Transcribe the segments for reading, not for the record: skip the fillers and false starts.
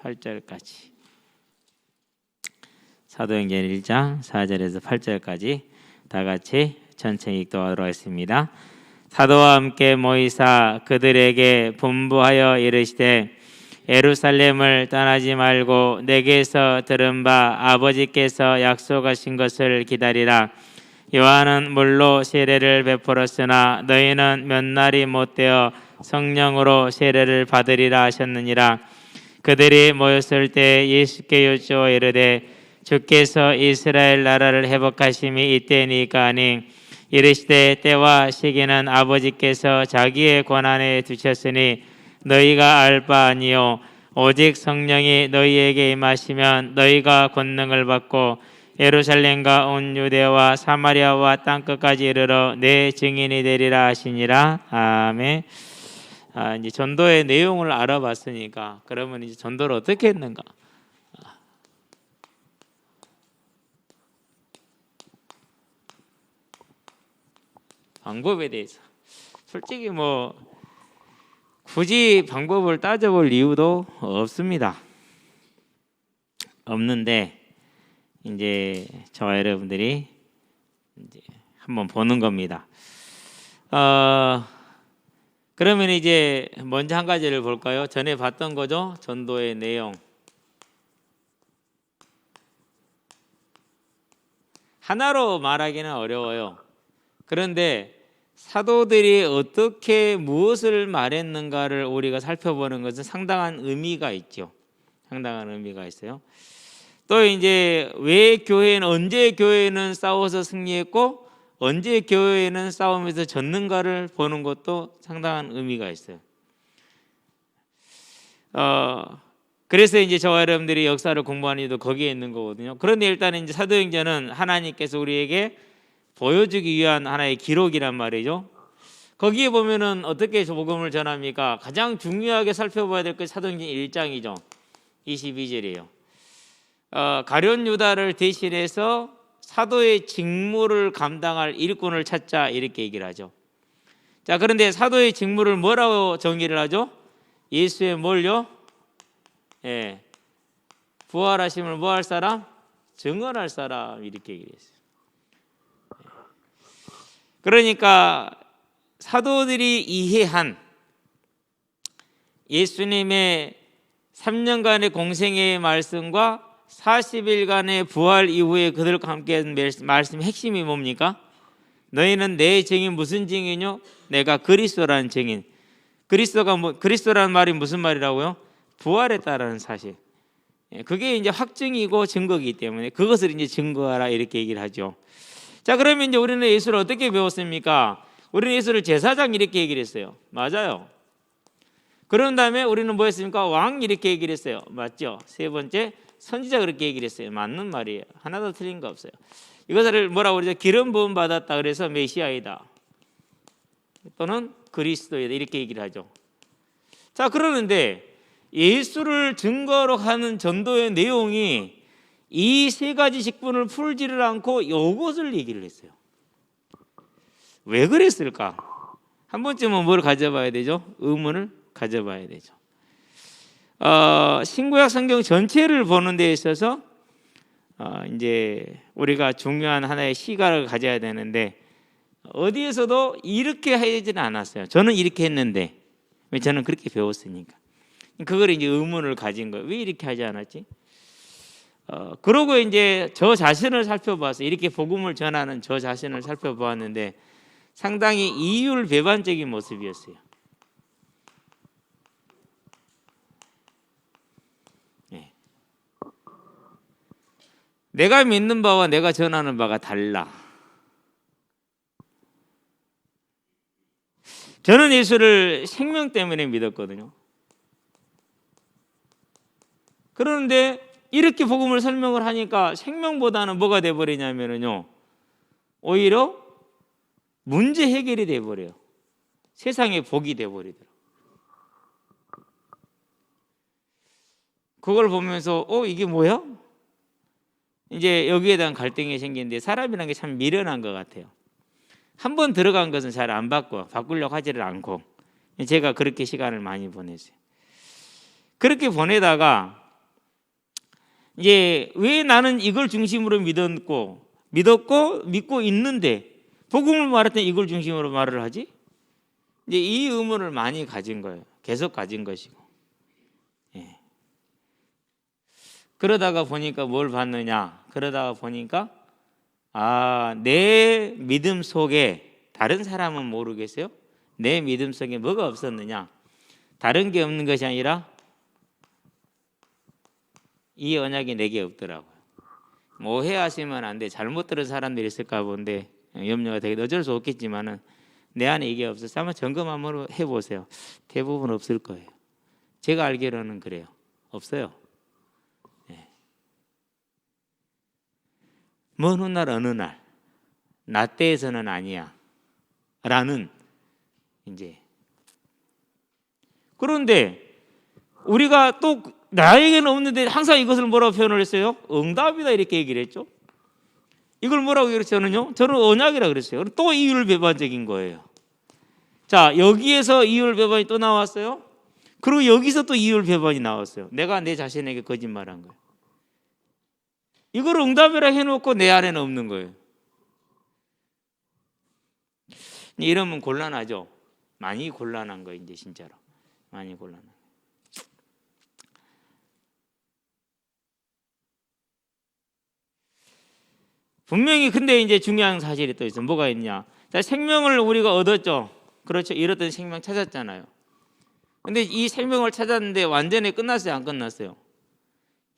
8절까지. 사도행전 1장 4절에서 8절까지 다 같이 천천히 읽도록 하겠습니다. 사도와 함께 모이사 그들에게 분부하여 이르시되 예루살렘을 떠나지 말고 내게서 들은 바 아버지께서 약속하신 것을 기다리라. 요한은 물로 세례를 베풀었으나 너희는 몇 날이 못되어 성령으로 세례를 받으리라 하셨느니라. 그들이 모였을 때 예수께 여쭈어 이르되 주께서 이스라엘 나라를 회복하심이 이때니까 하니 이르시되 때와 시기는 아버지께서 자기의 권한에 두셨으니 너희가 알 바 아니요 오직 성령이 너희에게 임하시면 너희가 권능을 받고 예루살렘과 온 유대와 사마리아와 땅끝까지 이르러 내 증인이 되리라 하시니라. 아멘. 이제 전도의 내용을 알아봤으니까 그러면 이제 전도를 어떻게 했는가? 방법에 대해서 솔직히 굳이 방법을 따져볼 이유도 없습니다. 없는데 이제 저와 여러분들이 이제 한번 보는 겁니다. 그러면 이제 먼저 한 가지를 볼까요? 전에 봤던 거죠. 전도의 내용. 하나로 말하기는 어려워요. 그런데 사도들이 어떻게 무엇을 말했는가를 우리가 살펴보는 것은 상당한 의미가 있죠. 상당한 의미가 있어요. 또 이제 왜 교회는 언제 교회는 싸워서 승리했고 언제 교회는 싸움에서 졌는가를 보는 것도 상당한 의미가 있어요. 그래서 이제 저와 여러분들이 역사를 공부하는 이유도 거기에 있는 거거든요. 그런데 일단 이제 사도행전은 하나님께서 우리에게 보여주기 위한 하나의 기록이란 말이죠. 거기에 보면은 어떻게 복음을 전합니까? 가장 중요하게 살펴봐야 될 것이 사도행전 1장이죠. 22절이에요. 가룟 유다를 대신해서 사도의 직무를 감당할 일꾼을 찾자 이렇게 얘기를 하죠. 자, 그런데 사도의 직무를 뭐라고 정의를 하죠? 예수의 뭘요? 부활하심을 뭐 할 사람? 증언할 사람 이렇게 얘기를 했어요. 그러니까 사도들이 이해한 예수님의 3년간의 공생애의 말씀과 40일간의 부활 이후에 그들과 함께한 말씀의 핵심이 뭡니까? 너희는 내 증인 무슨 증인이요? 내가 그리스도라는 증인. 그리스도라는 말이 무슨 말이라고요? 부활했다라는 사실. 그게 이제 확증이고 증거이기 때문에 그것을 이제 증거하라 이렇게 얘기를 하죠. 자, 그러면 이제 우리는 예수를 어떻게 배웠습니까? 우리는 예수를 제사장 이렇게 얘기를 했어요. 맞아요. 그런 다음에 우리는 뭐 했습니까? 왕 이렇게 얘기를 했어요. 맞죠? 세 번째 선지자 그렇게 얘기를 했어요. 맞는 말이에요. 하나도 틀린 거 없어요. 이것을 뭐라고 그러죠? 기름 부음 받았다 그래서 메시아이다 또는 그리스도이다 이렇게 얘기를 하죠. 자, 그러는데 예수를 증거로 하는 전도의 내용이 이 세 가지 직분을 풀지를 않고 이것을 얘기를 했어요. 왜 그랬을까? 한 번쯤은 뭘 가져봐야 되죠? 의문을 가져봐야 되죠. 신구약 성경 전체를 보는 데 있어서 이제 우리가 중요한 하나의 시각을 가져야 되는데 어디에서도 이렇게 하지는 않았어요. 저는 이렇게 했는데 왜 저는 그렇게 배웠으니까 그걸 이제 의문을 가진 거예요. 왜 이렇게 하지 않았지? 그러고 이제 저 자신을 살펴봤어요. 이렇게 복음을 전하는 저 자신을 살펴보았는데 상당히 이율배반적인 모습이었어요. 네. 내가 믿는 바와 내가 전하는 바가 달라. 저는 예수를 생명 때문에 믿었거든요. 그런데 이렇게 복음을 설명을 하니까 생명보다는 뭐가 돼버리냐면요, 오히려 문제 해결이 돼버려요. 세상의 복이 돼버리더라고요. 그걸 보면서 이게 뭐야? 이제 여기에 대한 갈등이 생기는데 사람이란 게 참 미련한 것 같아요. 한번 들어간 것은 잘 안 바꾸려고 하지를 않고 제가 그렇게 시간을 많이 보냈어요. 그렇게 보내다가 이제 왜 나는 이걸 중심으로 믿고 믿고 있는데 복음을 말할 때 이걸 중심으로 말을 하지? 이제 이 의문을 많이 가진 거예요. 계속 가진 것이고. 예. 그러다가 보니까 뭘 봤느냐? 그러다가 보니까 내 믿음 속에 다른 사람은 모르겠어요. 내 믿음 속에 뭐가 없었느냐? 다른 게 없는 것이 아니라 이 언약이 내게 없더라고요. 뭐 오해하시면 안 돼. 잘못 들은 사람들이 있을까 본데 염려가 되게 어쩔 수 없겠지만은 내 안에 이게 없어서 한번 점검 한번 해보세요. 대부분 없을 거예요. 제가 알기로는 그래요. 없어요. 네. 먼 훗날 어느 날 나 때에서는 아니야 라는 이제 그런데 우리가 또 나에게는 없는데 항상 이것을 뭐라고 표현을 했어요? 응답이다 이렇게 얘기를 했죠. 이걸 뭐라고 그랬어요? 저는 언약이라 그랬어요. 또 이율 배반적인 거예요. 자, 여기에서 이율 배반이 또 나왔어요. 그리고 여기서 또 이율 배반이 나왔어요. 내가 내 자신에게 거짓말한 거예요. 이걸 응답이라 해놓고 내 안에는 없는 거예요. 이러면 곤란하죠. 많이 곤란한 거예요. 이제 진짜로 많이 곤란한 거예요. 분명히 근데 이제 중요한 사실이 또 있어. 뭐가 있냐? 자, 생명을 우리가 얻었죠. 그렇죠. 잃었던 생명 찾았잖아요. 근데 이 생명을 찾았는데 완전히 끝났어요? 안 끝났어요?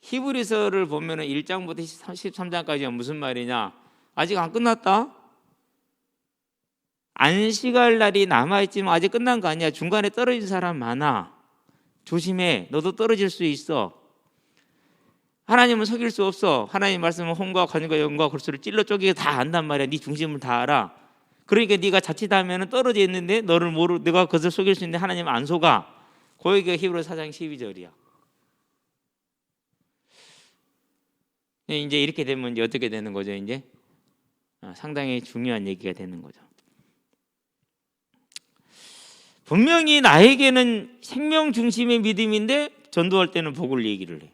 히브리서를 보면은 1장부터 13장까지가 무슨 말이냐? 아직 안 끝났다. 안식할 날이 남아있지만 아직 끝난 거 아니야. 중간에 떨어진 사람 많아. 조심해. 너도 떨어질 수 있어. 하나님은 속일 수 없어. 하나님 말씀은 혼과 관과 영과 골수를 찔러 쪼개게 다 안단 말이야. 네 중심을 다 알아. 그러니까 네가 자칫하면 떨어져 있는데 내가 그것을 속일 수 있는데 하나님은 안 속아. 고기가 히브리 4장 12절이야. 이제 이렇게 되면 이제 어떻게 되는 거죠? 이제 상당히 중요한 얘기가 되는 거죠. 분명히 나에게는 생명 중심의 믿음인데 전도할 때는 복을 얘기를 해.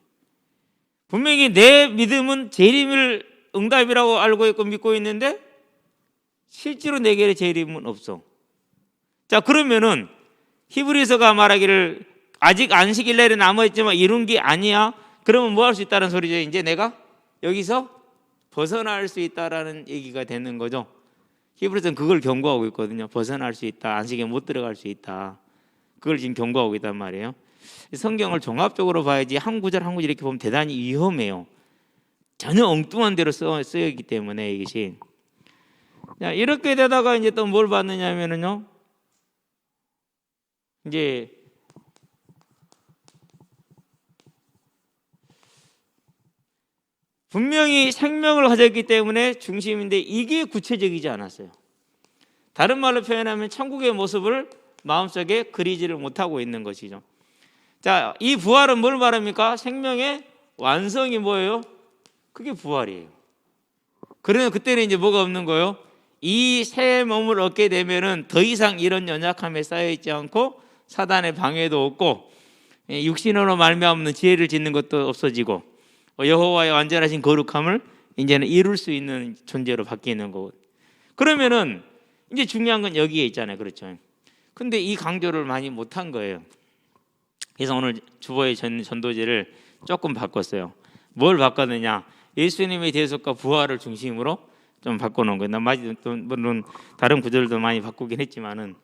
분명히 내 믿음은 재림을 응답이라고 알고 있고 믿고 있는데 실제로 내게 재림은 없어. 자, 그러면은 히브리서가 말하기를 아직 안식일 날에 남아있지만 이룬 게 아니야. 그러면 뭐 할 수 있다는 소리죠? 이제 내가 여기서 벗어날 수 있다라는 얘기가 되는 거죠. 히브리서는 그걸 경고하고 있거든요. 벗어날 수 있다. 안식에 못 들어갈 수 있다. 그걸 지금 경고하고 있단 말이에요. 성경을 종합적으로 봐야지 한 구절 한 구절 이렇게 보면 대단히 위험해요. 전혀 엉뚱한 대로 쓰여있기 때문에 이것이. 자, 이렇게 되다가 이제 또 뭘 받느냐면은요. 이제 분명히 생명을 가졌기 때문에 중심인데 이게 구체적이지 않았어요. 다른 말로 표현하면 천국의 모습을 마음속에 그리지를 못하고 있는 것이죠. 자, 이 부활은 뭘 말합니까? 생명의 완성이 뭐예요? 그게 부활이에요. 그러면 그때는 이제 뭐가 없는 거예요? 이 새 몸을 얻게 되면은 더 이상 이런 연약함에 쌓여 있지 않고 사단의 방해도 없고 육신으로 말미암는 지혜를 짓는 것도 없어지고 여호와의 완전하신 거룩함을 이제는 이룰 수 있는 존재로 바뀌는 거고. 그러면은 이제 중요한 건 여기에 있잖아요. 그렇죠? 근데 이 강조를 많이 못한 거예요. 그래서 오늘 주보의 전도제를 조금 바꿨어요. 뭘 바꿨느냐? 예수님의 대속과 부활을 중심으로 좀 바꿔놓은 거예요. 물론 다른 구절도 많이 바꾸긴 했지만은.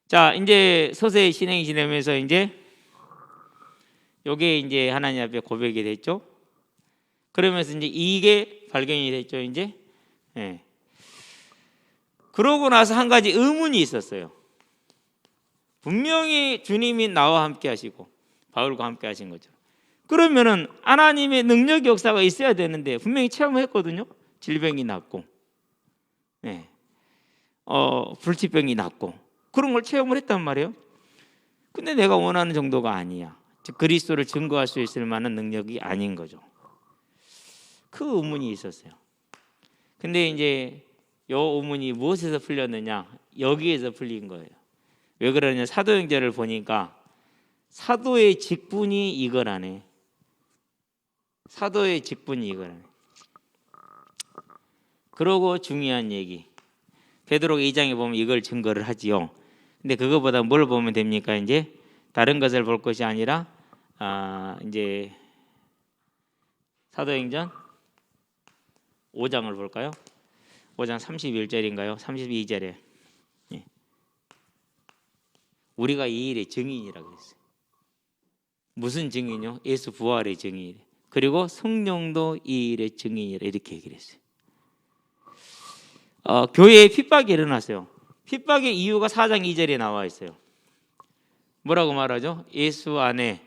자, 이제 서서히 진행이 지내면서 이제 요게 이제 하나님 앞에 고백이 됐죠. 그러면서 이제 이게 발견이 됐죠. 이제. 예. 그러고 나서 한 가지 의문이 있었어요. 분명히 주님이 나와 함께 하시고 바울과 함께 하신 거죠. 그러면은 하나님의 능력 역사가 있어야 되는데 분명히 체험했거든요. 질병이 낫고, 불치병이 낫고 그런 걸 체험을 했단 말이에요. 근데 내가 원하는 정도가 아니야. 즉 그리스도를 증거할 수 있을 만한 능력이 아닌 거죠. 그 의문이 있었어요. 근데 이제 이 의문이 무엇에서 풀렸느냐? 여기에서 풀린 거예요. 왜 그러냐? 사도행전을 보니까 사도의 직분이 이거라네. 사도의 직분이 이거라네. 그러고 중요한 얘기. 베드로가 2장에 보면 이걸 증거를 하지요. 근데 그거보다 뭘 보면 됩니까? 이제 다른 것을 볼 것이 아니라 이제 사도행전 5장을 볼까요? 5장 31절인가요? 32절에 우리가 이 일의 증인이라고 했어요. 무슨 증인이요? 예수 부활의 증인이래. 그리고 성령도 이 일의 증인이라 이렇게 얘기를 했어요. 교회에 핍박이 일어났어요. 핍박의 이유가 4장 2절에 나와 있어요. 뭐라고 말하죠? 예수 안에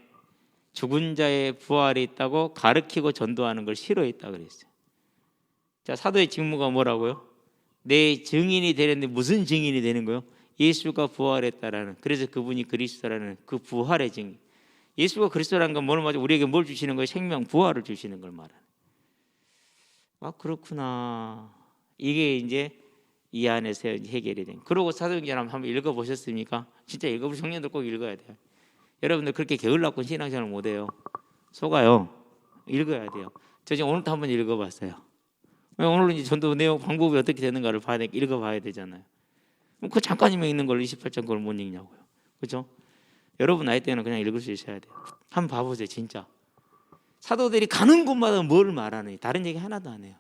죽은 자의 부활이 있다고 가르치고 전도하는 걸 싫어했다 그랬어요. 자, 사도의 직무가 뭐라고요? 내 증인이 되는데 무슨 증인이 되는 거요? 예수가 부활했다라는, 그래서 그분이 그리스도라는 그 부활의 증인. 예수가 그리스도라는 건 뭘 말하죠? 우리에게 뭘 주시는 거예요? 생명, 부활을 주시는 걸 말하는. 그렇구나. 이게 이제 이 안에서 해결이 된. 그러고 사도행전 한번 읽어보셨습니까? 진짜 읽어보신 청년들 꼭 읽어야 돼요. 여러분들 그렇게 게을렀고 신앙생활 못해요. 속아요. 읽어야 돼요. 저 지금 오늘도 한번 읽어봤어요. 오늘은 이제 전도 내용 방법이 어떻게 되는가를 읽어봐야 되잖아요. 그 잠깐이면 읽는 걸 28장 그걸 못 읽냐고요. 그렇죠? 여러분 나이 때는 그냥 읽을 수 있어야 돼요. 한번 봐보세요. 진짜 사도들이 가는 곳마다 뭘 말하느니 다른 얘기 하나도 안 해요.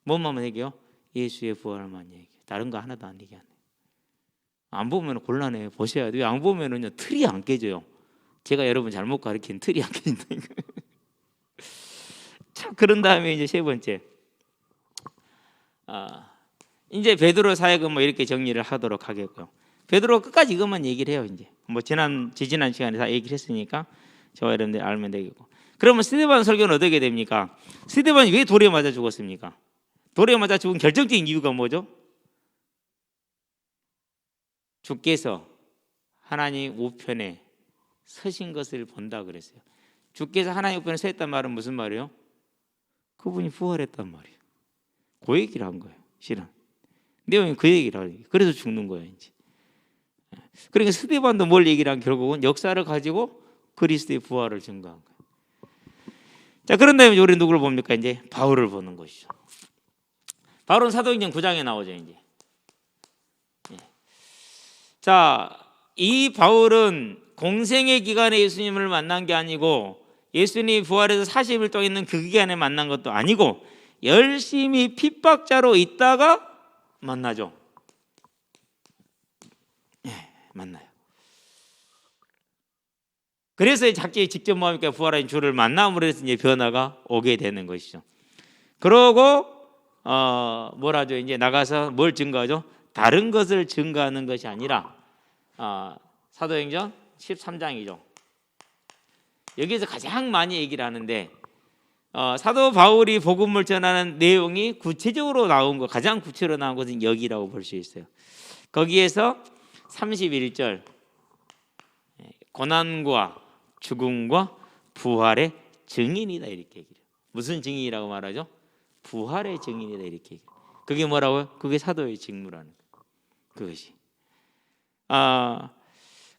뭐만 얘기해요? 예수의 부활만 얘기해요. 다른 거 하나도 안 얘기하네요. 안 보면 곤란해요. 보셔야 돼요. 안 보면은요 틀이 안 깨져요. 제가 여러분 잘못 가르친 틀이 안 깨진다니까. 자, 그런 다음에 이제 세 번째, 이제 베드로 사역은 뭐 이렇게 정리를 하도록 하겠고요. 베드로 끝까지 이것만 얘기를 해요. 이제 뭐 지난 시간에 다 얘기를 했으니까 저와 여러분들 알면 되겠고. 그러면 스데반 설교는 어떻게 됩니까? 스데반이 왜 돌에 맞아 죽었습니까? 돌에 맞아 죽은 결정적인 이유가 뭐죠? 주께서 하나님 우편에 서신 것을 본다 그랬어요. 주께서 하나님 우편에 서 있단 말은 무슨 말이에요? 그분이 부활했단 말이에요. 그 얘기를 한 거예요. 실은 내용이 그 얘기를 하는 거예요. 그래서 죽는 거예요. 이제. 그러니까 스데반도 뭘 얘기를 한, 결국은 역사를 가지고 그리스도의 부활을 증거한 거예요. 자, 그런 다음에 우리 누구를 봅니까? 이제 바울을 보는 것이죠. 바울은 사도행전 9장에 나오죠. 이제. 자, 이 바울은 공생의 기간에 예수님을 만난 게 아니고 예수님이 부활해서 40일 동안 있는 그 기간에 만난 것도 아니고 열심히 핍박자로 있다가 만나죠. 만나요. 그래서 자기 직접 모함이니까 부활한 주를 만남으로 해서 이제 변화가 오게 되는 것이죠. 그러고 뭐라죠? 이제 나가서 뭘 증거하죠? 다른 것을 증거하는 것이 아니라 사도행전 13장이죠. 여기서 가장 많이 얘기를 하는데 사도 바울이 복음을 전하는 내용이 구체적으로 나온 거, 가장 구체로 나온 것은 여기라고 볼 수 있어요. 거기에서 31절 고난과 죽음과 부활의 증인이다 이렇게 얘기해요. 무슨 증인이라고 말하죠? 부활의 증인이다 이렇게 얘기해요. 그게 뭐라고요? 그게 사도의 직무라는 거예요. 그것이.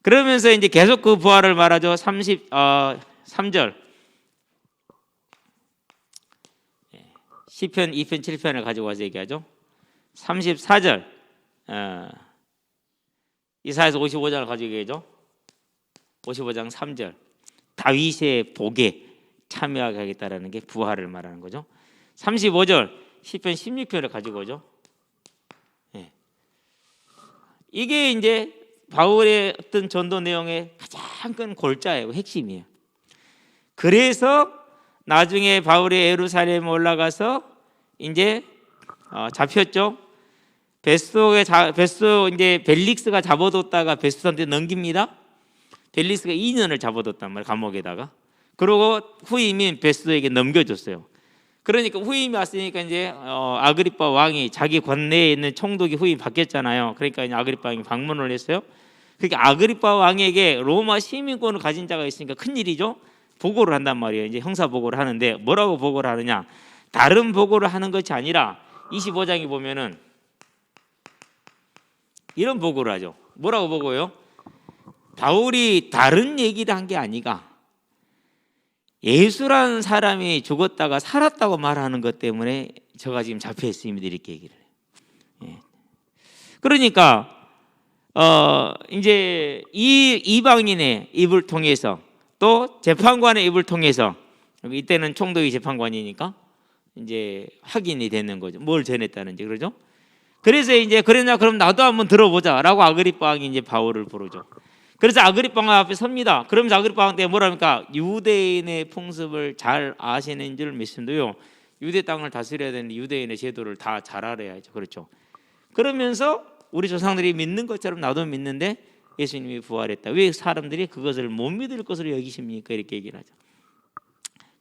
그러면서 이제 계속 그 부활을 말하죠. 33절 시편 2편 7편을 가지고 와서 얘기하죠. 34절 이사야서 55장을 가지고 얘기하죠. 55장 3절 다윗의 복에 참여하게 하겠다라는 게 부활을 말하는 거죠. 35절 시편 16편을 가지고 오죠. 이게 이제 바울의 어떤 전도 내용의 가장 큰 골자예요. 핵심이에요. 그래서 나중에 바울이 예루살렘에 올라가서 이제 잡혔죠. 베스도 이제 벨릭스가 잡아뒀다가 베스도한테 넘깁니다. 벨릭스가 2년을 잡아뒀단 말이에요. 감옥에다가. 그리고 후임인 베스도에게 넘겨줬어요. 그러니까 후임이 왔으니까 이제 아그리파 왕이 자기 관내에 있는 총독이 후임 바뀌었잖아요. 그러니까 이제 아그리파 왕이 방문을 했어요. 그러니까 아그리파 왕에게 로마 시민권을 가진 자가 있으니까 큰 일이죠. 보고를 한단 말이에요. 이제 형사 보고를 하는데 뭐라고 보고를 하느냐? 다른 보고를 하는 것이 아니라 25장에 보면은 이런 보고를 하죠. 뭐라고 보고요? 바울이 다른 얘기를 한 게 아니가 예수라는 사람이 죽었다가 살았다고 말하는 것 때문에 저가 지금 잡혀 있습니다. 이렇게 얘기를 해요. 예. 그러니까 이제 이 이방인의 입을 통해서 또 재판관의 입을 통해서 이때는 총독이 재판관이니까 이제 확인이 되는 거죠. 뭘 전했다는지. 그러죠? 그래서 이제 그러냐 그럼 나도 한번 들어보자라고 아그리빠 왕이 이제 바울을 부르죠. 그래서 아그리빠 왕 앞에 섭니다. 그러면서 아그리빠 왕 때 뭐랍니까? 유대인의 풍습을 잘 아시는 줄 믿습니다요. 유대 땅을 다스려야 되는데 유대인의 제도를 다 잘 알아야죠. 그렇죠? 그러면서 우리 조상들이 믿는 것처럼 나도 믿는데 예수님이 부활했다. 왜 사람들이 그것을 못 믿을 것으로 여기십니까? 이렇게 얘기를 하죠.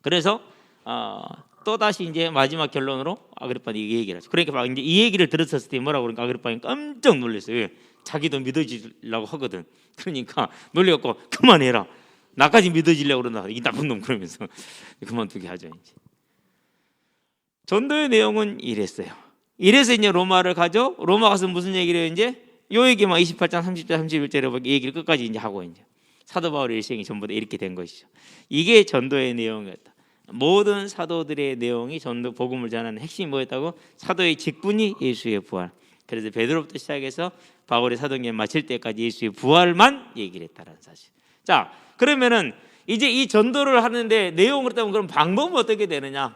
그래서 또 다시 이제 마지막 결론으로 아그리빠는 이 얘기를 하죠. 그러니까 막 이제 이 얘기를 들었을 때 뭐라고 그러니까 아그리빠는 깜짝 놀랐어요. 왜? 자기도 믿어지려고 하거든. 그러니까 놀려갖고 그만해라. 나까지 믿어지려고 그러나 이 나쁜 놈 그러면서 그만두게 하죠. 이제 전도의 내용은 이랬어요. 이래서 이제 로마를 가죠. 로마 가서 무슨 얘기를 해요? 이제 요 얘기만 28장 30절 31절에 얘기를 끝까지 이제 하고 이제 사도 바울의 일생이 전부 다 이렇게 된 것이죠. 이게 전도의 내용이었다. 모든 사도들의 내용이 전도 복음을 전하는 핵심이 뭐였다고? 사도의 직분이 예수의 부활. 그래서 베드로부터 시작해서 바울의 사도행전 마칠 때까지 예수의 부활만 얘기를 했다는 사실. 자, 그러면은 이제 이 전도를 하는데 내용을 따면 그럼 방법은 어떻게 되느냐?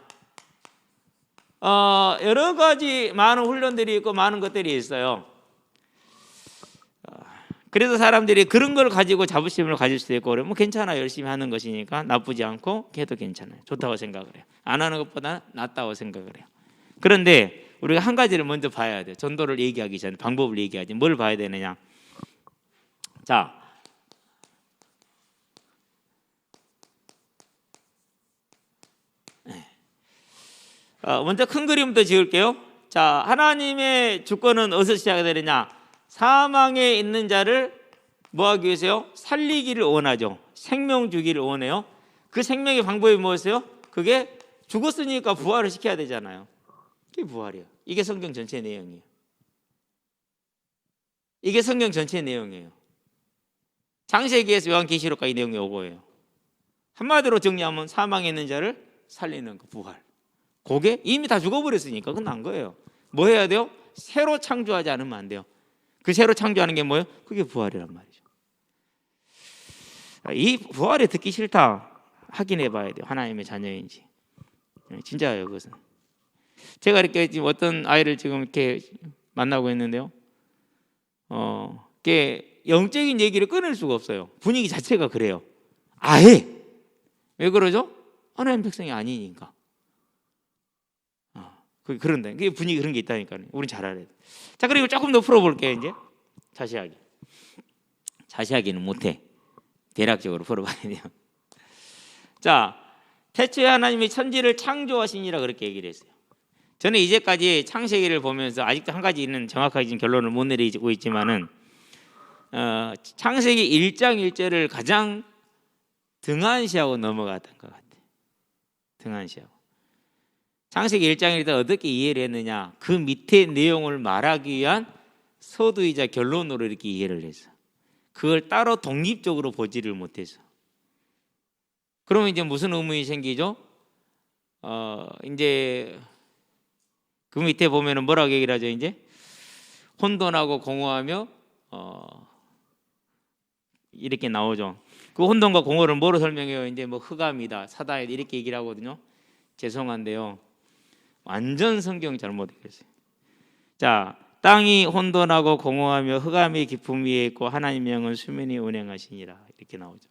여러 가지 많은 훈련들이 있고 많은 것들이 있어요. 그래서 사람들이 그런 걸 가지고 자부심을 가질 수도 있고 그러면 괜찮아, 열심히 하는 것이니까 나쁘지 않고 해도 괜찮아요. 좋다고 생각을 해요. 안 하는 것보다 낫다고 생각을 해요. 그런데 우리가 한 가지를 먼저 봐야 돼요. 전도를 얘기하기 전에 방법을 얘기하지. 뭘 봐야 되느냐? 자, 먼저 큰 그림부터 지을게요. 자, 하나님의 주권은 어디서 시작이 되느냐? 사망에 있는 자를 뭐 하기 위해서요? 살리기를 원하죠. 생명 주기를 원해요. 그 생명의 방법이 뭐였어요? 그게 죽었으니까 부활을 시켜야 되잖아요. 이게 부활이에요. 이게 성경 전체 내용이에요. 이게 성경 전체 내용이에요. 창세기에서 요한계시록까지 이 내용이 오고예요. 한마디로 정리하면 사망에 있는 자를 살리는 거, 부활. 그게 이미 다 죽어버렸으니까 그건 난 거예요. 뭐 해야 돼요? 새로 창조하지 않으면 안 돼요. 그 새로 창조하는 게 뭐예요? 그게 부활이란 말이죠. 이 부활이 듣기 싫다 확인해 봐야 돼요. 하나님의 자녀인지. 진짜예요, 그것은. 제가 이렇게 지금 어떤 아이를 지금 이렇게 만나고 있는데요. 이게 영적인 얘기를 끊을 수가 없어요. 분위기 자체가 그래요. 아예. 왜 그러죠? 하나님 백성이 아니니까. 그런데 그게 분위기 그런 게 있다니까요. 우린 잘 알아야 돼. 자, 그리고 조금 더 풀어볼게요. 이제 자세하게는 못해. 대략적으로 풀어봐야 돼요. 자, 태초에 하나님이 천지를 창조하시니라 그렇게 얘기를 했어요. 저는 이제까지 창세기를 보면서 아직도 한 가지는 정확하게 지금 결론을 못 내리고 있지만은 창세기 1장 1절을 가장 등한시하고 넘어갔던 것 같아요. 등한시하고. 창세기 1장을 일단 어떻게 이해를 했느냐? 그 밑에 내용을 말하기 위한 서두이자 결론으로 이렇게 이해를 했어. 그걸 따로 독립적으로 보지를 못해서. 그러면 이제 무슨 의문이 생기죠? 이제 그 밑에 보면은 뭐라고 얘기를 하죠? 이제 혼돈하고 공허하며 이렇게 나오죠. 그 혼돈과 공허를 뭐로 설명해요? 이제 뭐 흑암이다, 사단이다 이렇게 얘기를 하거든요. 죄송한데요. 완전 성경 잘못 읽었어요. 자, 땅이 혼돈하고 공허하며 흑암이 깊음 위에 있고 하나님의 영은 수면이 운행하시니라 이렇게 나오죠.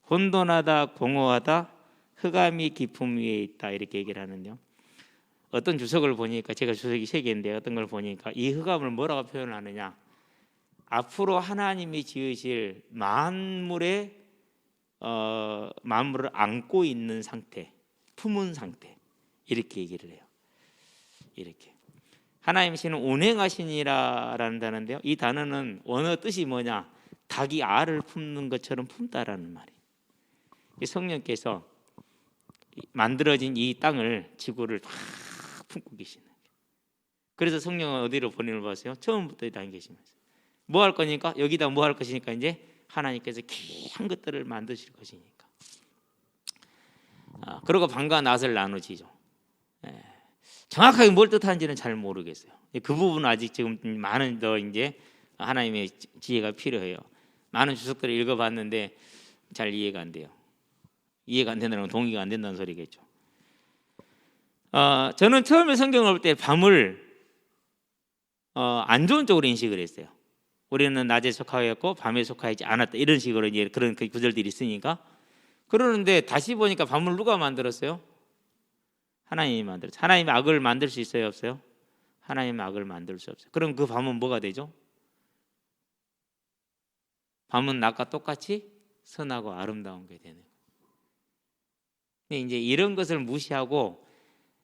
혼돈하다, 공허하다, 흑암이 깊음 위에 있다 이렇게 얘기를 하는데요. 어떤 주석을 보니까 제가 주석이 3개인데 어떤 걸 보니까 이 흑암을 뭐라고 표현하느냐? 앞으로 하나님이 지으실 만물을 안고 있는 상태, 품은 상태 이렇게 얘기를 해요. 이렇게 하나님 신은 운행하시니라라는 단어인데요. 이 단어는 원어 뜻이 뭐냐? 닭이 알을 품는 것처럼 품다라는 말이에요. 성령께서 만들어진 이 땅을 지구를 다 품고 계시는 거예요. 그래서 성령은 어디로 보내는 걸 봤어요? 처음부터 다 계시면서 뭐 할 거니까 여기다 뭐 할 것이니까 이제 하나님께서 귀한 것들을 만드실 것이니까 그리고 밤과 낮을 나누지죠. 예. 정확하게 뭘 뜻하는지는 잘 모르겠어요. 그 부분은 아직 지금 많은 더 이제 하나님의 지혜가 필요해요. 많은 주석들을 읽어봤는데 잘 이해가 안 돼요. 이해가 안 된다는 건 동의가 안 된다는 소리겠죠. 저는 처음에 성경을 볼 때 밤을 안 좋은 쪽으로 인식을 했어요. 우리는 낮에 속하였고 밤에 속하지 않았다, 이런 식으로 이제 그런 그 구절들이 있으니까. 그러는데 다시 보니까 밤을 누가 만들었어요? 하나님이 만들었어요. 하나님이 악을 만들 수 있어요, 없어요? 하나님은 악을 만들 수 없어요. 그럼 그 밤은 뭐가 되죠? 밤은 낮과 똑같이 선하고 아름다운 게 되는 거예요. 근데 이제 이런 것을 무시하고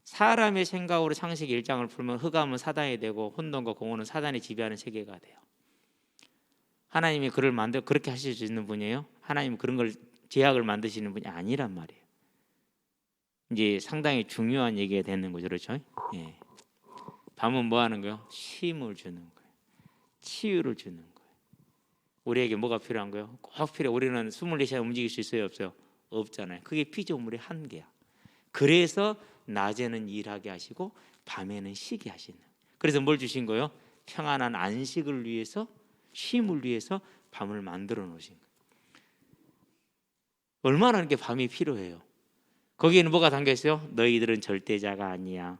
사람의 생각으로 창세기 1장을 풀면 흑암은 사단이 되고 혼돈과 공허는 사단이 지배하는 세계가 돼요. 하나님이 그를 그렇게 하실 수 있는 분이에요? 하나님은 그런 걸 제약을 만드시는 분이 아니란 말이에요. 이제 상당히 중요한 얘기가 되는 거죠, 그렇죠? 예. 밤은 뭐 하는 거예요? 쉼을 주는 거예요. 치유를 주는 거예요. 우리에게 뭐가 필요한 거예요? 꼭 필요해. 우리는 24시간 움직일 수 있어요, 없어요? 없잖아요. 그게 피조물의 한계야. 그래서 낮에는 일하게 하시고 밤에는 쉬게 하시는. 그래서 뭘 주신 거예요? 평안한 안식을 위해서, 쉼을 위해서 밤을 만들어 놓으신 거예요. 얼마나 이렇게 밤이 필요해요. 거기에는 뭐가 담겨 있어요? 너희들은 절대자가 아니야.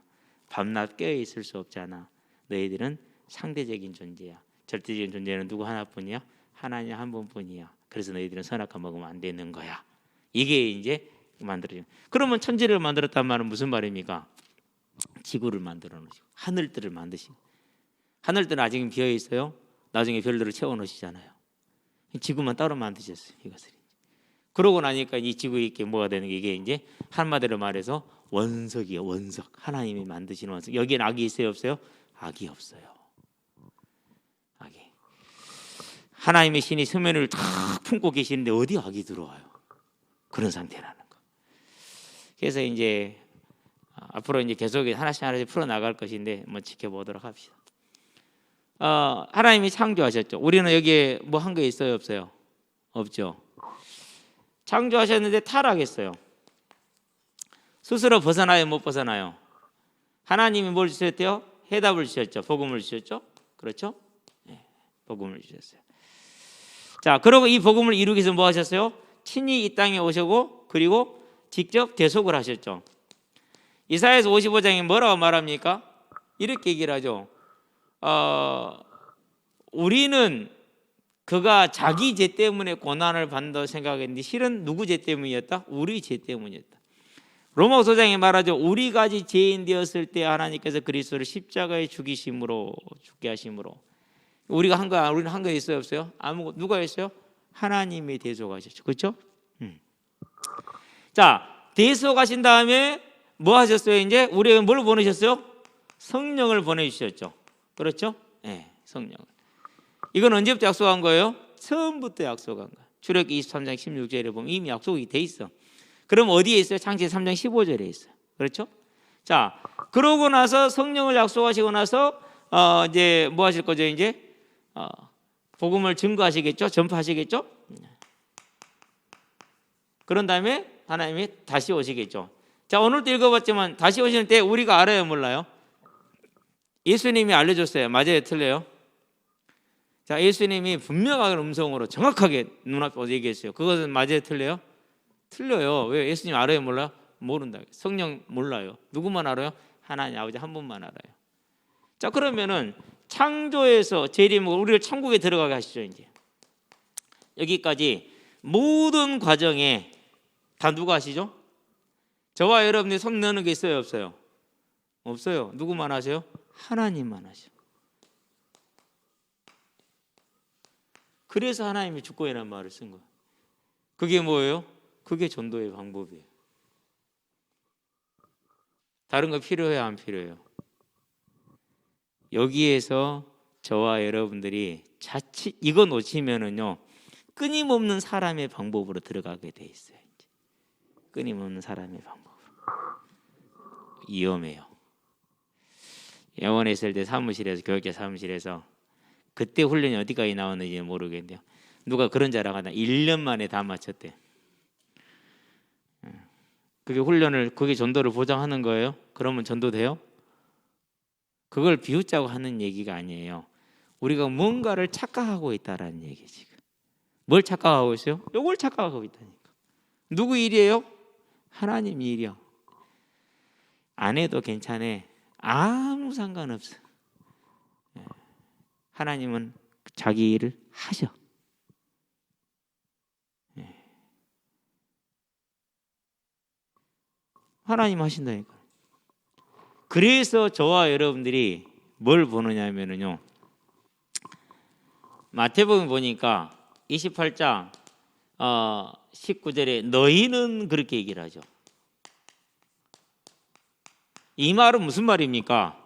밤낮 깨어 있을 수 없잖아. 너희들은 상대적인 존재야. 절대적인 존재는 누구 하나뿐이야? 하나님 한 분뿐이야. 그래서 너희들은 선악과 먹으면 안 되는 거야. 이게 이제 만들어요. 그러면 천지를 만들었단 말은 무슨 말입니까? 지구를 만들어 놓으시고 하늘들을 만드시고, 하늘들은 아직 비어 있어요. 나중에 별들을 채워 놓으시잖아요. 지구만 따로 만드셨어요, 이것을. 그러고 나니까 이 지구에 이렇게 뭐가 되는 게, 이게 이제 한마디로 말해서 원석이에요. 원석. 하나님이 만드시는 원석. 여기엔 악이 있어요, 없어요? 악이 없어요. 악이. 하나님의 신이 수면을 탁 품고 계시는데 어디 악이 들어와요? 그런 상태라는 거. 그래서 이제 앞으로 이제 계속 하나씩 풀어 나갈 것인데 한번 지켜보도록 합시다. 하나님이 창조하셨죠. 우리는 여기에 뭐 한 게 있어요, 없어요? 없죠. 창조하셨는데 타락했어요. 스스로 벗어나요, 못 벗어나요? 하나님이 뭘 주셨대요? 해답을 주셨죠. 복음을 주셨죠. 그렇죠? 네, 복음을 주셨어요. 자, 그리고 이 복음을 이루기 위해서 뭐 하셨어요? 친히 이 땅에 오시고 그리고 직접 대속을 하셨죠. 이사야서 55장에 뭐라고 말합니까? 이렇게 얘기를 하죠. 우리는 그가 자기 죄 때문에 고난을 받는다고 생각했는데 실은 누구 죄 때문이었다? 우리 죄 때문이었다. 로마서 5장에 말하죠. 우리가 죄인 되었을 때 하나님께서 그리스도를 십자가에 죽이심으로, 죽게 하심으로. 우리가 한 거, 우리는 한 거 있어요, 없어요? 아무것도. 누가 했어요? 하나님이 대속하셨죠. 그렇죠? 자, 대속하신 다음에 뭐 하셨어요? 이제 우리에게 뭘 보내셨어요? 성령을 보내주셨죠. 그렇죠? 네, 성령을. 이건 언제부터 약속한 거예요? 처음부터 약속한 거예요. 출애굽기 23장 16절에 보면 이미 약속이 돼 있어. 그럼 어디에 있어요? 창세기 3장 15절에 있어요. 그렇죠? 자, 그러고 나서 성령을 약속하시고 나서 이제 뭐 하실 거죠? 이제 복음을 증거하시겠죠? 전파하시겠죠? 그런 다음에 하나님이 다시 오시겠죠. 자, 오늘도 읽어봤지만 다시 오시는 때 우리가 알아요, 몰라요? 예수님이 알려줬어요. 맞아요, 틀려요? 자, 예수님이 분명한 음성으로 정확하게 눈앞에 얘기했어요. 그것은 맞아요, 틀려요? 틀려요. 왜? 예수님 알아요, 몰라요? 모른다. 성령 몰라요. 누구만 알아요? 하나님 아버지 한 분만 알아요. 자, 그러면은 창조에서 재림으로 우리를 천국에 들어가게 하시죠. 이제 여기까지 모든 과정에 다 누가 하시죠? 저와 여러분이 손 넣는 게 있어요, 없어요? 없어요. 누구만 하세요? 하나님만 하셔. 그래서 하나님이 주권이라는 말을 쓴 거예요. 그게 뭐예요? 그게 전도의 방법이에요. 다른 거 필요해요, 안 필요해요? 여기에서 저와 여러분들이 자칫 이거 놓치면은요, 끊임없는 사람의 방법으로 들어가게 돼 있어요. 이제. 끊임없는 사람의 방법으로. 위험해요. 영원에 있을 때 사무실에서, 교육자 사무실에서 그때 훈련이 어디까지 나왔는지 모르겠는데요, 누가 그런 자랑하다 1년 만에 다 마쳤대. 그게 훈련을, 그게 전도를 보장하는 거예요? 그러면 전도돼요? 그걸 비웃자고 하는 얘기가 아니에요. 우리가 뭔가를 착각하고 있다라는 얘기. 지금 뭘 착각하고 있어요? 요걸 착각하고 있다니까. 누구 일이에요? 하나님 일이요. 안 해도 괜찮아. 아무 상관없어. 하나님은 자기 일을 하셔. 하나님 하신다니까. 그래서 저와 여러분들이 뭘 보느냐면요, 마태복음 보니까 28장 19절에 너희는 그렇게 얘기를 하죠. 이 말은 무슨 말입니까?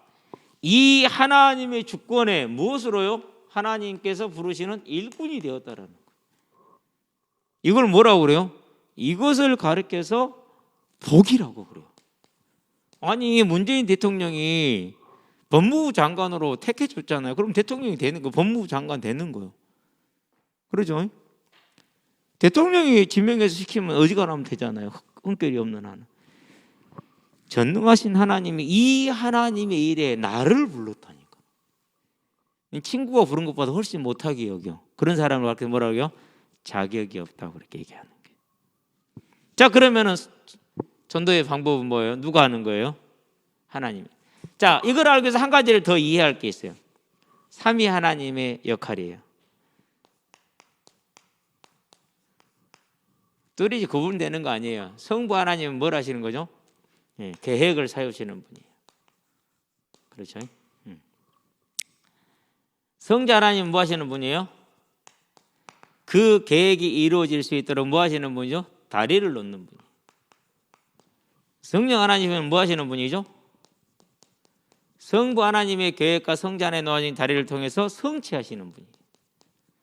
이 하나님의 주권에 무엇으로요? 하나님께서 부르시는 일꾼이 되었다라는 거예요. 이걸 뭐라고 그래요? 이것을 가르쳐서 복이라고 그래요. 아니, 문재인 대통령이 법무부 장관으로 택해줬잖아요. 그럼 대통령이 되는 거, 법무부 장관 되는 거예요. 그러죠? 대통령이 지명해서 시키면 어지간하면 되잖아요. 흠결이 없는 한. 전능하신 하나님이 이 하나님의 일에 나를 불렀다니까. 친구가 부른 것보다 훨씬 못하게 여겨. 그런 사람을 그렇게 뭐라고 해요? 자격이 없다고 그렇게 얘기하는 거예요. 자, 그러면은 전도의 방법은 뭐예요? 누가 하는 거예요? 하나님. 자, 이걸 알기 위해서 한 가지를 더 이해할 게 있어요. 삼위 하나님의 역할이에요. 둘이 구분되는 거 아니에요. 성부 하나님은 뭘 하시는 거죠? 계획을 세우시는 분이에요. 그렇죠? 성자 하나님은 뭐 하시는 분이에요? 그 계획이 이루어질 수 있도록 뭐 하시는 분이죠? 다리를 놓는 분이에요. 성령 하나님은 뭐 하시는 분이죠? 성부 하나님의 계획과 성자 안에 놓아진 다리를 통해서 성취하시는 분이에요.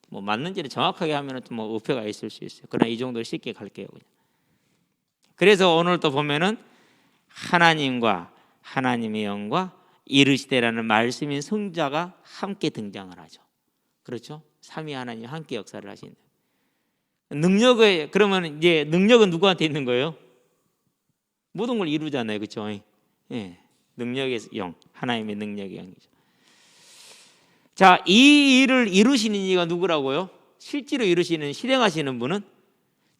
뭐 맞는지를 정확하게 하면 좀 뭐 어폐가 있을 수 있어요. 그러나 이 정도로 쉽게 갈게요. 그냥. 그래서 오늘 또 보면은 하나님과 하나님의 영과 이르시되라는 말씀인 성자가 함께 등장을 하죠. 그렇죠? 삼위 하나님 함께 역사를 하시는. 능력을, 그러면 이제 능력은 누구한테 있는 거예요? 모든 걸 이루잖아요. 그렇죠? 예. 능력의 영, 하나님의 능력의 영이죠. 자, 이 일을 이루시는 이가 누구라고요? 실제로 이루시는, 실행하시는 분은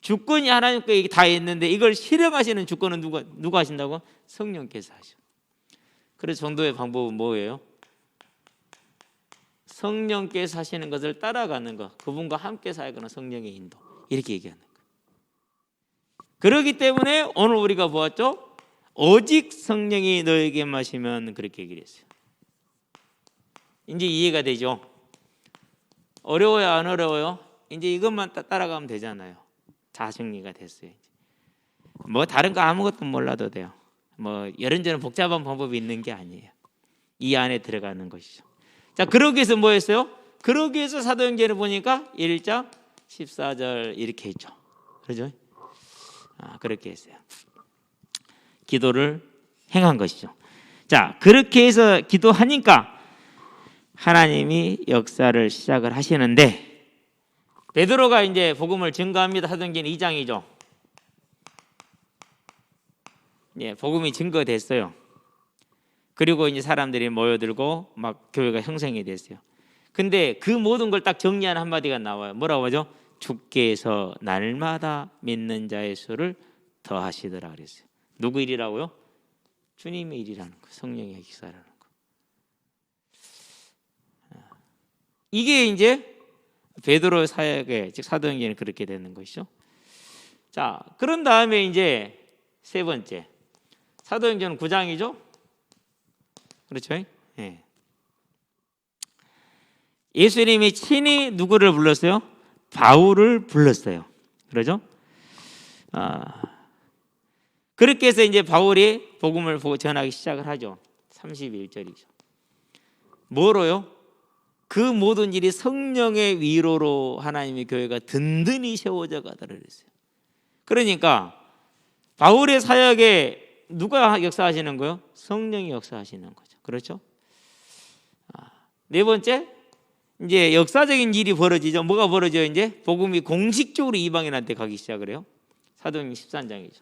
주권이 하나님께 다 있는데 이걸 실행하시는 주권은 누가 하신다고? 성령께서 하셔. 그래서 전도의 방법은 뭐예요? 성령께서 하시는 것을 따라가는 것, 그분과 함께 살거나 성령의 인도, 이렇게 얘기하는 거예요. 그렇기 때문에 오늘 우리가 보았죠? 오직 성령이 너에게 마시면, 그렇게 얘기를 했어요. 이제 이해가 되죠? 어려워요, 안 어려워요? 이제 이것만 따라가면 되잖아요. 자정리가 됐어요. 뭐 다른 거 아무것도 몰라도 돼요. 뭐 이런저런 복잡한 방법이 있는 게 아니에요. 이 안에 들어가는 것이죠. 자, 그러기 위해서 뭐 했어요? 그러기 위해서 사도행전을 보니까 1장 14절 이렇게 했죠. 그렇죠? 그렇게 했어요. 기도를 행한 것이죠. 자, 그렇게 해서 기도하니까 하나님이 역사를 시작을 하시는데, 베드로가 이제 복음을 증거합니다. 사도행전 2장이죠. 예, 복음이 증거됐어요. 그리고 이제 사람들이 모여들고 막 교회가 형성이 됐어요. 근데 그 모든 걸 딱 정리하는 한마디가 나와요. 뭐라고 하죠? 주께서 날마다 믿는 자의 수를 더하시더라 그랬어요. 누구 일이라고요? 주님의 일이라는 거, 성령의 기사라는 거. 이게 이제 베드로 사역의, 즉 사도행전이 그렇게 되는 것이죠. 자, 그런 다음에 이제 세 번째, 사도행전 9장이죠. 그렇죠? 예. 예수님이 친히 누구를 불렀어요? 바울을 불렀어요. 그러죠? 그렇게 해서 이제 바울이 복음을 전하기 시작을 하죠. 31절이죠. 뭐로요? 그 모든 일이 성령의 위로로 하나님의 교회가 든든히 세워져 가더라 그랬어요. 그러니까 바울의 사역에 누가 역사하시는 거예요? 성령이 역사하시는 거죠. 그렇죠? 네 번째, 이제 역사적인 일이 벌어지죠. 뭐가 벌어져요? 이제 복음이 공식적으로 이방인한테 가기 시작을 해요. 사도행전 13장이죠.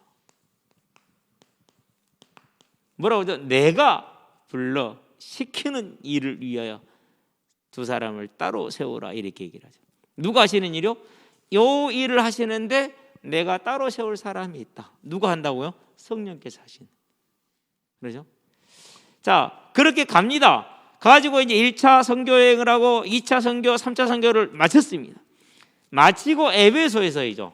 뭐라고 하죠? 내가 불러 시키는 일을 위하여 두 사람을 따로 세우라 이렇게 얘기를 하죠. 누가 하시는 일이요? 요 일을 하시는데 내가 따로 세울 사람이 있다. 누가 한다고요? 성령께서 하시는. 그렇죠? 자, 그렇게 갑니다. 가지고 이제 1차 선교 여행을 하고 2차 선교, 3차 선교를 마쳤습니다. 마치고 에베소에서이죠.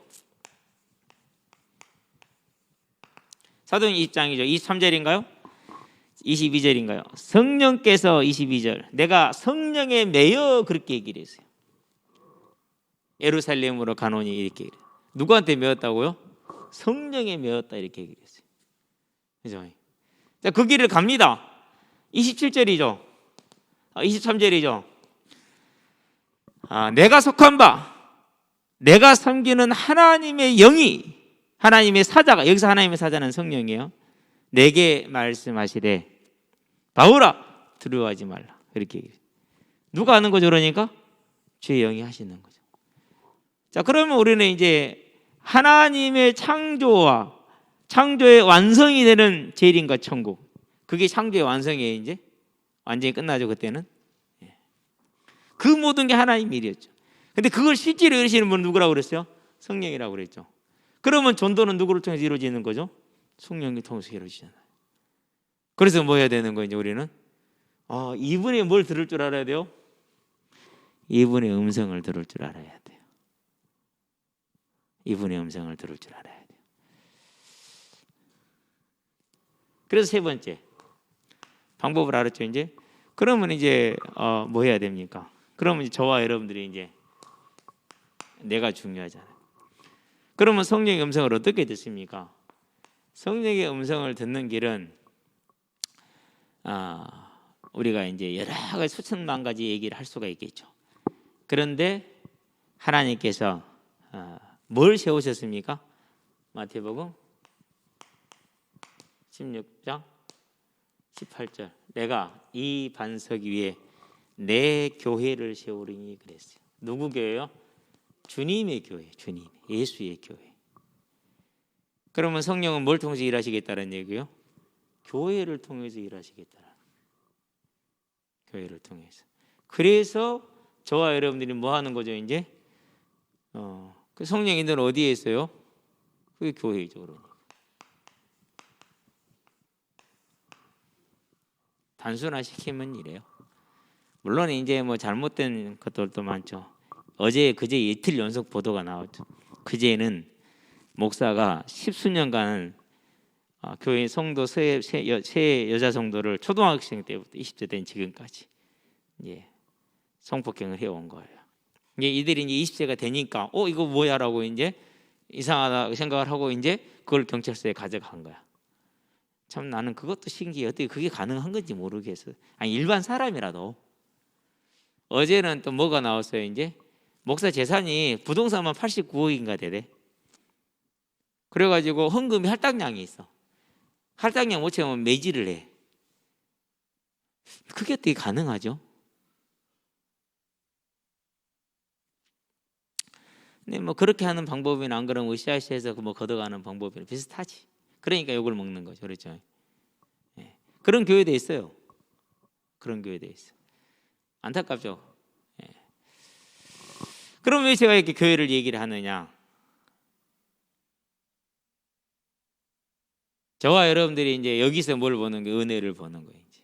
사도행 20장이죠. 23절인가요? 22절인가요? 성령께서 22절. 내가 성령에 매여 그렇게 얘기를 했어요. 예루살렘으로 가노니 이렇게 얘기를 해요. 누구한테 매었다고요? 성령에 매었다 이렇게 얘기를 했어요. 그죠? 자, 그 길을 갑니다. 27절이죠. 23절이죠. 내가 속한 바, 내가 섬기는 하나님의 영이, 하나님의 사자가, 여기서 하나님의 사자는 성령이에요. 내게 말씀하시되 바울아 두려워하지 말라 이렇게 얘기해요. 누가 하는 거죠? 그러니까 주의 영이 하시는 거죠. 자, 그러면 우리는 이제 하나님의 창조와 창조의 완성이 되는 재림과 천국, 그게 창조의 완성이에요. 이제 완전히 끝나죠. 그때는 그 모든 게 하나님 일이었죠. 근데 그걸 실제로 이루시는 분은 누구라고 그랬어요? 성령이라고 그랬죠. 그러면 전도는 누구를 통해서 이루어지는 거죠? 성령을 통해서 이루어지잖아요. 그래서 뭐 해야 되는 거예요? 이제 우리는 이분이 뭘 들을 줄 알아야 돼요? 이분의 음성을 들을 줄 알아야 돼요. 이분의 음성을 들을 줄 알아야 돼요. 그래서 세 번째 방법을 알았죠. 이제 그러면 이제 뭐 해야 됩니까? 그러면 이제 저와 여러분들이 이제 내가 중요하잖아요. 그러면 성령의 음성을 어떻게 듣습니까? 성령의 음성을 듣는 길은 우리가 이제 여러 가지 수천만 가지 얘기를 할 수가 있겠죠. 그런데 하나님께서 뭘 세우셨습니까? 마태복음 16장 18절. 내가 이 반석 위에 내 교회를 세우리니 그랬어요. 누구 교회요? 주님의 교회, 주님, 예수의 교회. 그러면 성령은 뭘 통해서 일하시겠다는 얘기요? 교회를 통해서 일하시겠다는. 교회를 통해서. 그래서 저와 여러분들이 뭐 하는 거죠? 이제 그 성령인들은 어디에 있어요? 그게 교회이죠. 그러니까. 단순화시키면 이래요. 물론 이제 뭐 잘못된 것들도 많죠. 어제 그제 이틀 연속 보도가 나왔죠. 그제는 목사가 10수년간 교회 성도 세 여자 성도를 초등학생 때부터 20대 된 지금까지 성폭행을 해온 거예요. 이제 이들이 이제 20세가 되니까 이거 뭐야라고 이제 이상하다 생각을 하고 이제 그걸 경찰서에 가져간 거야. 참 나는 그것도 신기해. 어떻게 그게 가능한 건지 모르겠어. 아니 일반 사람이라도. 어제는 또 뭐가 나왔어요? 이제 목사 재산이 부동산만 89억인가 되대. 그래가지고 헌금이 할당량이 있어. 할당량 못 채우면 매질을 해. 그게 어떻게 가능하죠? 근데 뭐 그렇게 하는 방법이나 안 그러면 으쌰으쌰해서 뭐 걷어가는 방법이랑 비슷하지. 그러니까 욕을 먹는 거죠. 그렇죠? 그런 교회도 있어요. 그런 교회도 있어요. 안타깝죠. 그럼 왜 제가 이렇게 교회를 얘기를 하느냐? 저와 여러분들이 이제 여기서 뭘 보는 게 은혜를 보는 거예요. 이제.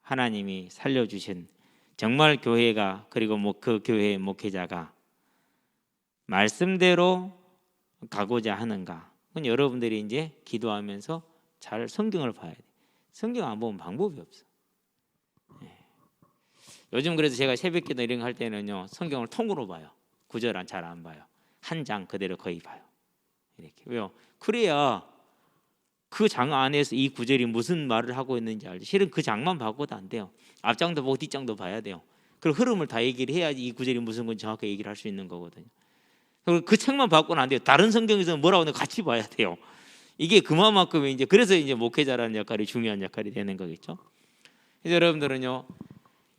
하나님이 살려주신 정말 교회가 그리고 뭐 그 교회의 목회자가 말씀대로 가고자 하는가? 그건 여러분들이 이제 기도하면서 잘 성경을 봐야 돼. 성경 안 보면 방법이 없어. 요즘 그래서 제가 새벽기도 이런 거 할 때는요 성경을 통으로 봐요. 구절은 잘 안 봐요. 한 장 그대로 거의 봐요. 이렇게 왜요? 그래야 그 장 안에서 이 구절이 무슨 말을 하고 있는지 알죠. 실은 그 장만 봐고도 안 돼요. 앞장도 보고 뒷장도 봐야 돼요. 그리고 흐름을 다 얘기를 해야지 이 구절이 무슨 건지 정확하게 얘기를 할 수 있는 거거든요. 그리고 그 책만 봐고는 안 돼요. 다른 성경에서는 뭐라고 하는지 같이 봐야 돼요. 이게 그만큼 이제 그래서 이제 목회자라는 역할이 중요한 역할이 되는 거겠죠. 그래서 여러분들은요,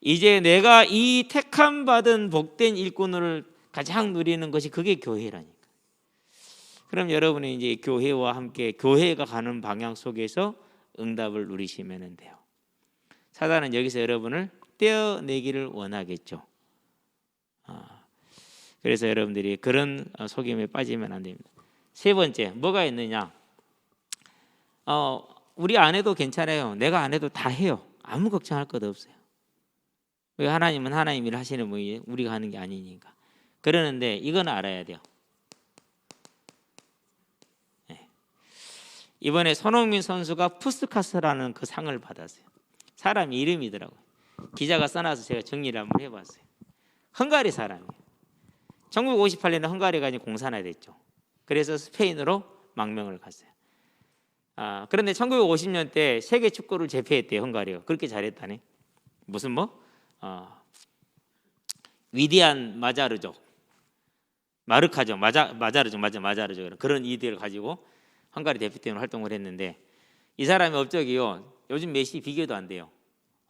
이제 내가 이 택함 받은 복된 일꾼을 가장 누리는 것이 그게 교회라니까. 그럼 여러분이 이제 교회와 함께 교회가 가는 방향 속에서 응답을 누리시면 돼요. 사단은 여기서 여러분을 떼어내기를 원하겠죠. 그래서 여러분들이 그런 속임에 빠지면 안 됩니다. 세 번째, 뭐가 있느냐? 우리 안 해도 괜찮아요. 내가 안 해도 다 해요. 아무 걱정할 것 없어요. 왜? 하나님은 하나님 일 하시는 분이 우리가 하는 게 아니니까. 그러는데 이건 알아야 돼요. 이번에 손흥민 선수가 푸스카스라는 그 상을 받았어요. 사람 이름이더라고요. 기자가 써놔서 제가 정리를 한번 해봤어요. 헝가리 사람이에요. 1958년에 헝가리가 이제 공산화됐죠. 그래서 스페인으로 망명을 갔어요. 그런데 1950년대 세계 축구를 제패했대요. 헝가리가. 그렇게 잘했다네. 무슨 위대한 마자르족, 마르카족, 마자르족 그런 이들을 가지고 헝가리 대표팀으로 활동을 했는데 이 사람이 업적이요. 요즘 메시 비교도 안 돼요.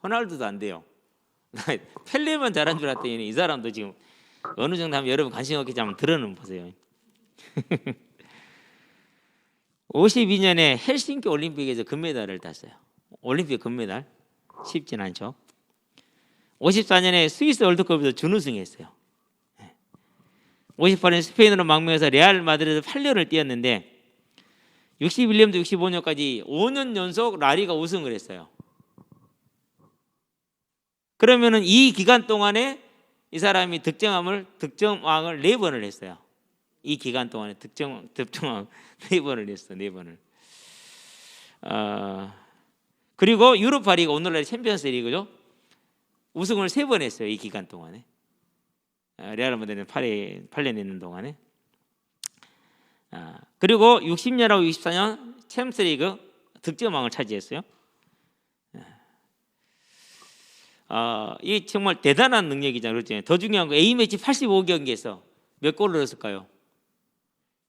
호날두도 안 돼요. 펠레만 잘한 줄 알았더니 이 사람도 지금 어느 정도 하면 여러분 관심 없겠지 한번 들어는 보세요. 52년에 헬싱키 올림픽에서 금메달을 땄어요. 올림픽 금메달 쉽진 않죠. 54년에 스위스 월드컵에서 준우승했어요. 58년 스페인으로 망명해서 레알 마드리드에서 8년을 뛰었는데 61년부터 65년까지 5년 연속 라리가 우승을 했어요. 그러면은 이 기간 동안에 이 사람이 득점왕을 4번을 했어요. 이 기간 동안에 득점왕 4번을 했어. 4번을. 그리고 유로파 리그, 오늘날 챔피언스 리그죠. 우승을 3번 했어요. 이 기간 동안에. 레알 마드리드는 8년 있는 동안에. 그리고 60년하고 64년 챔스 리그 득점왕을 차지했어요. 이 정말 대단한 능력이잖아요. 그렇죠? 더 중요한 거 A매치 85경기에서 몇 골을 넣었을까요?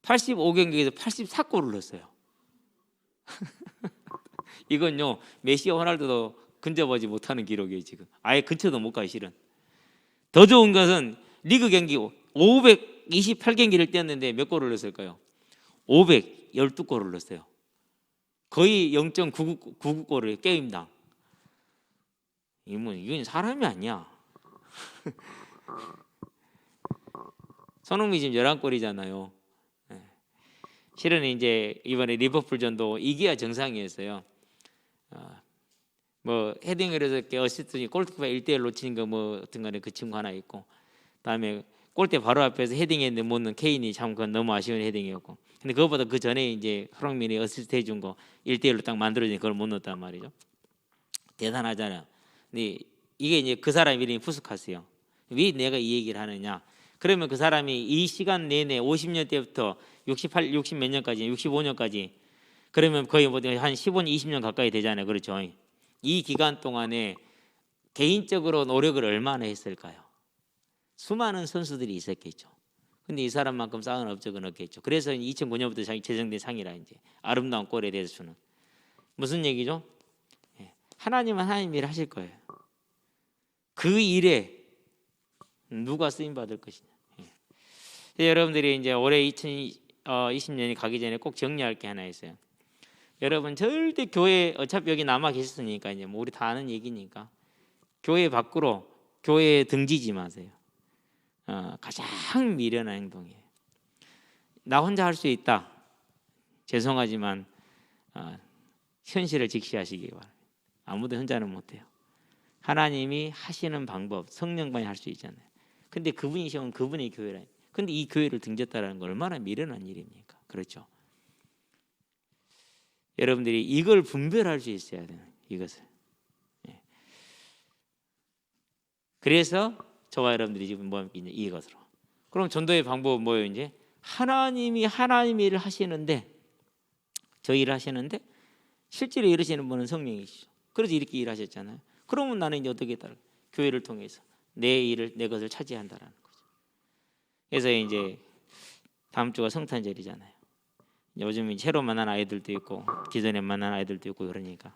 85경기에서 84골을 넣었어요. 이건요 메시와 호날두도 근접하지 못하는 기록이에요. 지금 아예 근처도 못 가요. 실은 더 좋은 것은 리그 경기 528경기를 뛰었는데 몇 골을 넣었을까요? 512골을 넣었어요. 거의 0.99골을 게임당. 이건 사람이 아니야. 손흥민 지금 11골이잖아요. 실은 이제 이번에 리버풀전도 이겨야 정상이었어요. 헤딩을 해서 어시스트 골키퍼 1대1 놓치는 거 어떤 간에 그 친구 하나 있고, 그다음에 골대 바로 앞에서 헤딩했는데 못 넣은 케인이 참 그건 너무 아쉬운 헤딩이었고, 근데 그것보다 그 전에 이제 손흥민이 어시스트 해준 거 1대1로 딱 만들어진 그걸 못 넣었단 말이죠. 대단하잖아요. 근데 이게 이제 그 사람 이름이 푸스카스예요. 왜 내가 이 얘기를 하느냐? 그러면 그 사람이 이 시간 내내 50년 때부터 60 몇 년까지, 65년까지, 그러면 거의 한 15년, 20년 가까이 되잖아요. 그렇죠? 이 기간 동안에 개인적으로 노력을 얼마나 했을까요? 수많은 선수들이 있었겠죠. 근데 이 사람만큼 쌓은 업적은 없겠죠. 그래서 2009년부터 제정된 상이라 이제 아름다운 골에 대해서 주는. 무슨 얘기죠? 하나님은 하나님 일을 하실 거예요. 그 일에 누가 쓰임 받을 것이냐. 여러분들이 이제 올해 2020년이 가기 전에 꼭 정리할 게 하나 있어요. 여러분 절대 교회, 어차피 여기 남아 계셨으니까 이제 우리 다 아는 얘기니까 교회 밖으로 교회에 등지지 마세요. 가장 미련한 행동이에요. 나 혼자 할 수 있다. 죄송하지만 현실을 직시하시기 바랍니다. 아무도 혼자는 못해요. 하나님이 하시는 방법, 성령만이 할 수 있잖아요. 근데 그분이시면 그분의 교회라. 근데 이 교회를 등졌다라는 건 얼마나 미련한 일입니까? 그렇죠? 여러분들이 이걸 분별할 수 있어야 돼요. 이것을. 그래서 저와 여러분들이 지금 뭐 이것으로. 그럼 전도의 방법은 뭐예요? 이제 하나님이 하나님 일을 하시는데, 저 일을 하시는데 실제로 이루시는 분은 성령이시죠. 그래서 이렇게 일하셨잖아요. 그러면 나는 이제 어떻게 따라 교회를 통해서 내 것을 차지한다라는 거죠. 그래서 이제 다음 주가 성탄절이잖아요. 요즘 새로 만난 아이들도 있고 기존에 만난 아이들도 있고 그러니까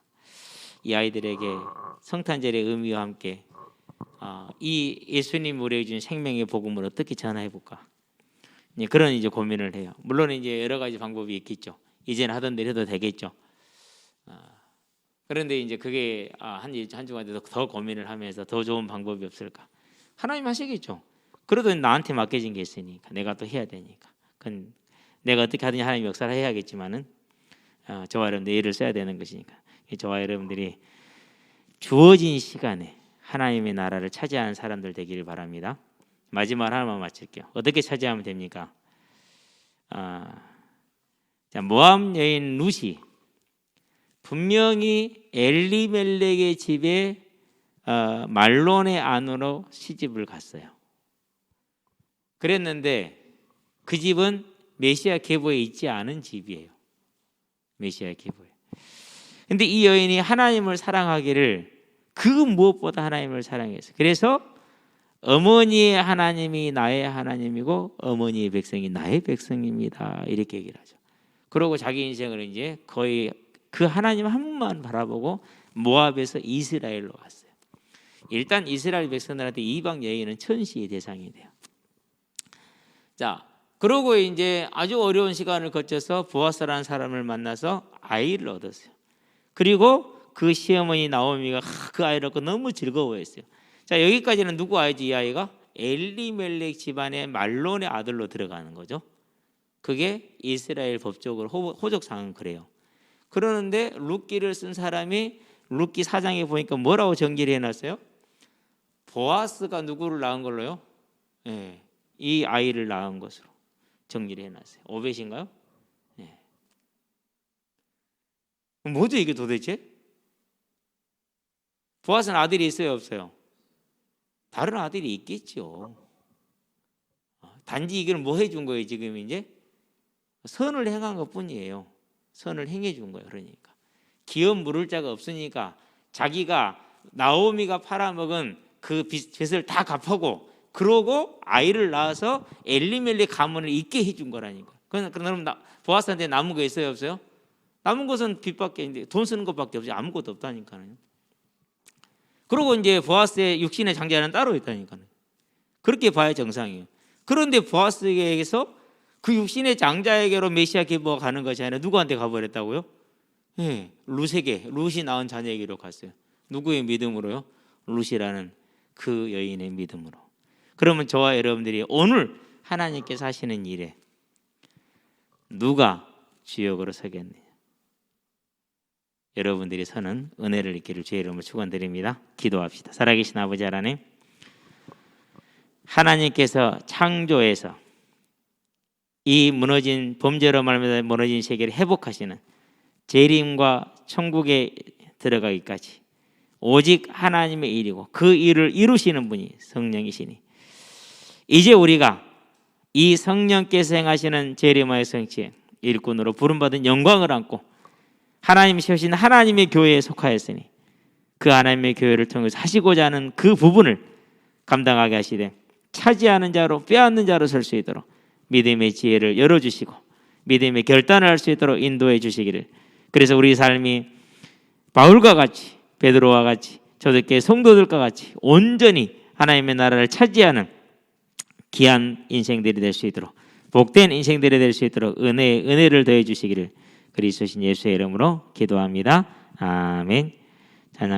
이 아이들에게 성탄절의 의미와 함께 이 예수님 우리에게 준 생명의 복음을 어떻게 전화해 볼까? 그런 이제 고민을 해요. 물론 이제 여러 가지 방법이 있겠죠. 이제는 하던 대로 해도 되겠죠. 그런데 이제 그게 한 주간 더 고민을 하면서 더 좋은 방법이 없을까? 하나님 하시겠죠. 그래도 나한테 맡겨진 게 있으니까 내가 또 해야 되니까. 그건 내가 어떻게 하든지 하나님 역사를 해야겠지만은 저와 여러분들 일을 써야 되는 것이니까. 저와 여러분들이 주어진 시간에 하나님의 나라를 차지하는 사람들 되기를 바랍니다. 마지막 하나만 마칠게요. 어떻게 차지하면 됩니까? 모압 여인 룻이 분명히 엘리멜렉의 집에 말론의 안으로 시집을 갔어요. 그랬는데 그 집은 메시아 계보에 있지 않은 집이에요. 메시아 계보에. 근데 이 여인이 하나님을 사랑하기를 그 무엇보다 하나님을 사랑했어요. 그래서 어머니의 하나님이 나의 하나님이고 어머니의 백성이 나의 백성입니다. 이렇게 얘기를 하죠. 그러고 자기 인생을 이제 거의 그 하나님 한 분만 바라보고 모압에서 이스라엘로 왔어요. 일단 이스라엘 백성들한테 이방 여인은 천시의 대상이 돼요. 자, 그러고 이제 아주 어려운 시간을 거쳐서 보아스라는 사람을 만나서 아이를 얻었어요. 그리고 그 시어머니 나오미가 그 아이를 얻고 너무 즐거워했어요. 자, 여기까지는 누구 아이지? 이 아이가 엘리멜렉 집안의 말론의 아들로 들어가는 거죠. 그게 이스라엘 법적으로 호적상은 그래요. 그러는데 룻기를 쓴 사람이 룻기 4장에 보니까 뭐라고 정리를 해놨어요? 보아스가 누구를 낳은 걸로요? 네, 이 아이를 낳은 것으로 정리를 해놨어요. 오벳인가요? 네. 뭐죠 이게 도대체? 보아스는 아들이 있어요 없어요? 다른 아들이 있겠죠. 단지 이걸 뭐 해준 거예요 지금 이제? 선을 행한 것뿐이에요. 선을 행해준 거예요. 그러니까 기업 물을 자가 없으니까 자기가 나오미가 팔아먹은 그 빚을 다 갚고 그러고 아이를 낳아서 엘리멜렉 가문을 있게 해준 거라니까. 그럼 보아스한테 남은 거 있어요 없어요? 남은 것은 빚밖에 있는데 돈 쓰는 것밖에 없지 아무것도 없다니까요. 그리고 이제 보아스의 육신의 장자는 따로 있다니까요. 그렇게 봐야 정상이에요. 그런데 보아스에게서 그 육신의 장자에게로 메시아 계보가 가는 것이 아니라 누구한테 가버렸다고요? 네, 룻에게, 룻이 낳은 자녀에게로 갔어요. 누구의 믿음으로요? 룻이라는 그 여인의 믿음으로. 그러면 저와 여러분들이 오늘 하나님께서 하시는 일에 누가 주역으로 서겠느냐? 여러분들이 서는 은혜를 있기를 주의 이름으로 축원드립니다. 기도합시다. 살아계신 아버지 하나님, 하나님께서 창조에서 이 무너진 범죄로 말미암아 무너진 세계를 회복하시는 재림과 천국에 들어가기까지 오직 하나님의 일이고 그 일을 이루시는 분이 성령이시니 이제 우리가 이 성령께서 행하시는 재림의 성취에 일꾼으로 부름받은 영광을 안고 하나님이 세우신 하나님의 교회에 속하였으니 그 하나님의 교회를 통해서 하시고자 하는 그 부분을 감당하게 하시되 차지하는 자로 빼앗는 자로 설 수 있도록 믿음의 지혜를 열어주시고 믿음의 결단을 할 수 있도록 인도해 주시기를. 그래서 우리 삶이 바울과 같이 베드로와 같이 저들께 성도들과 같이 온전히 하나님의 나라를 차지하는 귀한 인생들이 될 수 있도록 복된 인생들이 될 수 있도록 은혜를 더해 주시기를 그리스도신 예수의 이름으로 기도합니다. 아멘. 찬양.